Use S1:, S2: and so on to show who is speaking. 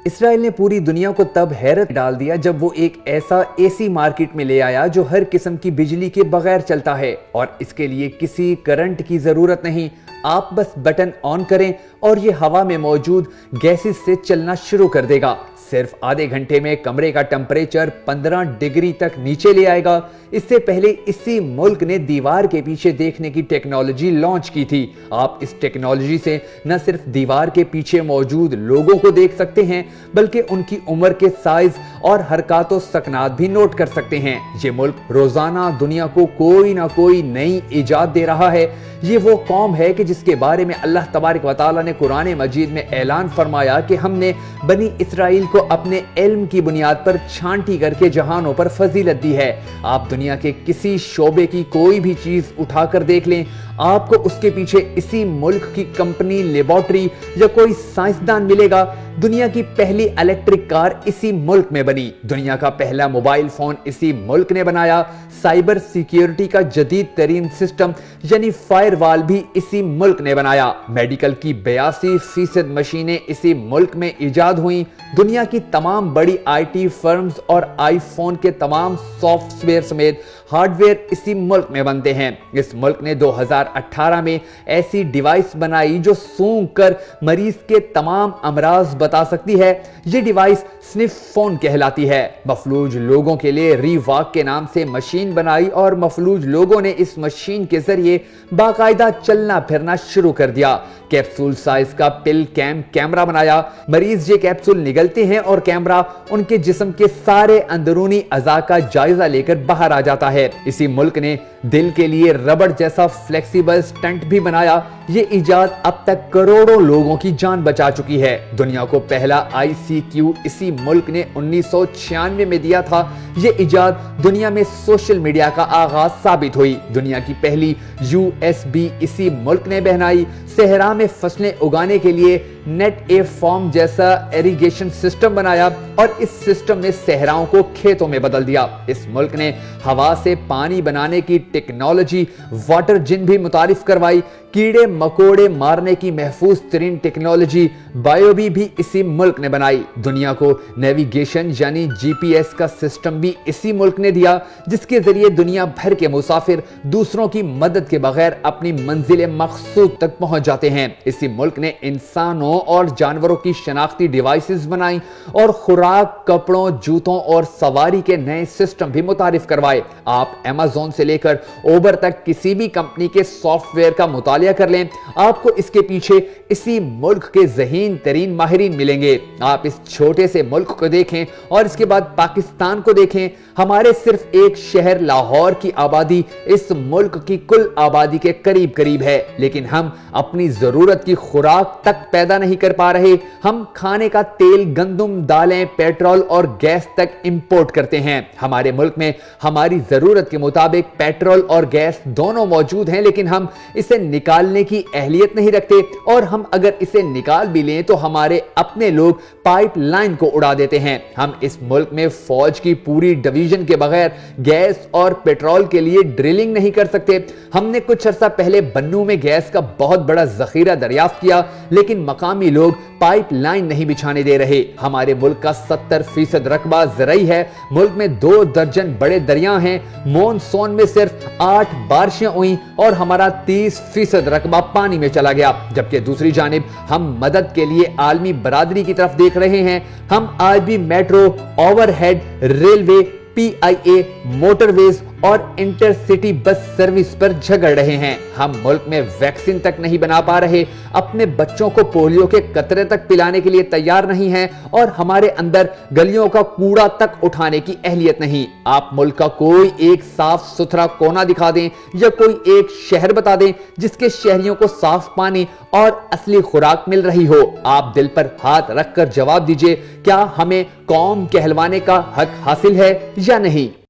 S1: اسرائیل نے پوری دنیا کو تب حیرت ڈال دیا جب وہ ایک ایسا AC مارکیٹ میں لے آیا جو ہر قسم کی بجلی کے بغیر چلتا ہے اور اس کے لیے کسی کرنٹ کی ضرورت نہیں۔ آپ بس بٹن آن کریں اور یہ ہوا میں موجود گیسز سے چلنا شروع کر دے گا۔ صرف آدھے گھنٹے میں کمرے کا ٹمپریچر 15 ڈگری تک نیچے لے آئے گا۔ اس سے پہلے اسی ملک نے دیوار کے پیچھے دیکھنے کی ٹیکنالوجی لانچ کی تھی۔ آپ اس ٹیکنالوجی سے نہ صرف دیوار کے پیچھے موجود لوگوں کو دیکھ سکتے ہیں بلکہ ان کی عمر کے سائز اور حرکات و سکنات بھی نوٹ کر سکتے ہیں۔ یہ ملک روزانہ دنیا کو کوئی نہ کوئی نئی ایجاد دے رہا ہے۔ یہ وہ قوم ہے کہ جس کے بارے میں اللہ تبارک و تعالیٰ نے قرآن مجید میں اعلان فرمایا کہ ہم نے بنی اسرائیل کو اپنے علم کی بنیاد پر چھانٹی کر کے جہانوں پر فضیلت دی ہے۔ آپ دنیا کے کسی شعبے کی کوئی بھی چیز اٹھا کر دیکھ لیں، آپ کو اس کے پیچھے اسی ملک کی کمپنی، لیبارٹری یا کوئی سائنسدان ملے گا۔ دنیا کی پہلی الیکٹرک کار اسی ملک میں بنی، دنیا کا پہلا موبائل فون اسی ملک نے بنایا، سائبر سیکیورٹی کا جدید ترین سسٹم یعنی فائر وال بھی اسی ملک نے بنایا، میڈیکل کی 82% مشینیں اسی ملک میں ایجاد ہوئیں، دنیا کی تمام بڑی IT فرمز اور آئی فون کے تمام سافٹ ویئر سمیت ہارڈ ویئر اسی ملک میں بنتے ہیں۔ اس ملک نے 2018 میں ایسی ڈیوائس بنائی جو سونگ کر مریض کے تمام امراض بتا سکتی ہے۔ یہ ڈیوائس سنف فون کہلاتی ہے۔ مفلوج لوگوں کے لیے ری واک کے نام سے مشین بنائی اور مفلوج لوگوں نے اس مشین کے ذریعے باقاعدہ چلنا پھرنا شروع کر دیا۔ کیپسول سائز کا پل کیمرہ بنایا، مریض یہ کیپسول نگلتے ہیں اور کیمرہ ان کے جسم کے سارے اندرونی اعضاء کا جائزہ لے کر باہر آ جاتا ہے۔ اسی ملک نے دل کے لیے ربڑ جیسا فلیکسیبل سٹنٹ بھی بنایا۔ یہ ایجاد اب تک کروڑوں لوگوں کی جان بچا چکی ہے۔ دنیا کو پہلا ICQ اسی ملک نے 1996 میں دیا تھا۔ یہ ایجاد دنیا میں سوشل میڈیا کا آغاز ثابت ہوئی۔ دنیا کی پہلی USB اسی ملک نے بنائی۔ صحرا میں فصلیں اگانے کے لیے نیٹ اے فارم جیسا ایریگیشن سسٹم بنایا اور اس سسٹم نے صحراؤں کو کھیتوں میں بدل دیا۔ اس ملک نے ہوا سے پانی بنانے کی ٹیکنالوجی واٹر جن بھی متعارف کروائی۔ کیڑے مکوڑے مارنے کی محفوظ ترین ٹیکنالوجی بایوبی بھی اسی ملک نے بنائی۔ دنیا کو نیویگیشن یعنی GPS کا سسٹم بھی اسی ملک نے دیا، جس کے ذریعے دنیا بھر کے مسافر دوسروں کی مدد کے بغیر اپنی منزل مقصود تک پہنچ جاتے ہیں۔ اسی ملک نے انسانوں اور جانوروں کی شناختی ڈیوائسز بنائی اور خوراک، کپڑوں، جوتوں اور سواری کے نئے سسٹم بھی متعارف کروائے۔ آپ Amazon سے لے کر اوبر تک کسی بھی کمپنی کے سافٹ ویئر کا مطالعہ کر لیں، آپ کو اس کے پیچھے اسی ملک کے ذہین ترین ماہرین ملیں گے۔ آپ اس چھوٹے سے ملک کو دیکھیں اور اس کے بعد پاکستان کو دیکھیں۔ ہمارے صرف ایک شہر لاہور کی آبادی اس ملک کی کل آبادی کے قریب ہے، لیکن ہم اپنی ضرورت کی خوراک تک پیدا نہیں کر پا رہے۔ ہم کھانے کا تیل، گندم، دالیں، پیٹرول اور گیس تک امپورٹ کرتے ہیں۔ ہمارے ملک میں ہماری ضرورت کے مطابق پیٹرول اور گیس دونوں موجود ہیں، لیکن ہم اسے نکالنے کی اہلیت نہیں رکھتے، اور ہم اگر اسے نکال بھی لیں تو ہمارے اپنے لوگ پائپ لائن کو اڑا دیتے ہیں۔ ہم اس ملک میں فوج کی پوری ڈویژن کے بغیر گیس اور پیٹرول کے لیے ڈرلنگ نہیں کر سکتے۔ ہم نے کچھ عرصہ پہلے بنوں میں گیس کا بہت بڑا ذخیرہ دریافت کیا، لیکن مقامی لوگ پائپ لائن نہیں بچھانے دے رہے۔ ہمارے ملک کا 70% رقبہ زرعی ہے۔ ملک میں 2 درجن بڑے دریا ہیں۔ مونسون میں صرف 8 بارشیں ہوئیں اور ہمارا 30% رقبہ پانی میں چلا گیا، جبکہ دوسری جانب ہم مدد کے لیے عالمی برادری کی طرف دیکھ رہے ہیں۔ ہم آج بھی metro, overhead railway, PIA، motorways اور انٹر سٹی بس سروس پر جھگڑ رہے ہیں۔ ہم ملک میں ویکسین تک نہیں بنا پا رہے، اپنے بچوں کو پولیو کے قطرے تک پلانے کے لیے تیار نہیں ہیں، اور ہمارے اندر گلیوں کا کوڑا تک اٹھانے کی اہلیت نہیں۔ آپ ملک کا کوئی ایک صاف ستھرا کونا دکھا دیں یا کوئی ایک شہر بتا دیں جس کے شہریوں کو صاف پانی اور اصلی خوراک مل رہی ہو۔ آپ دل پر ہاتھ رکھ کر جواب دیجئے، کیا ہمیں قوم کہلوانے کا حق حاصل ہے یا نہیں؟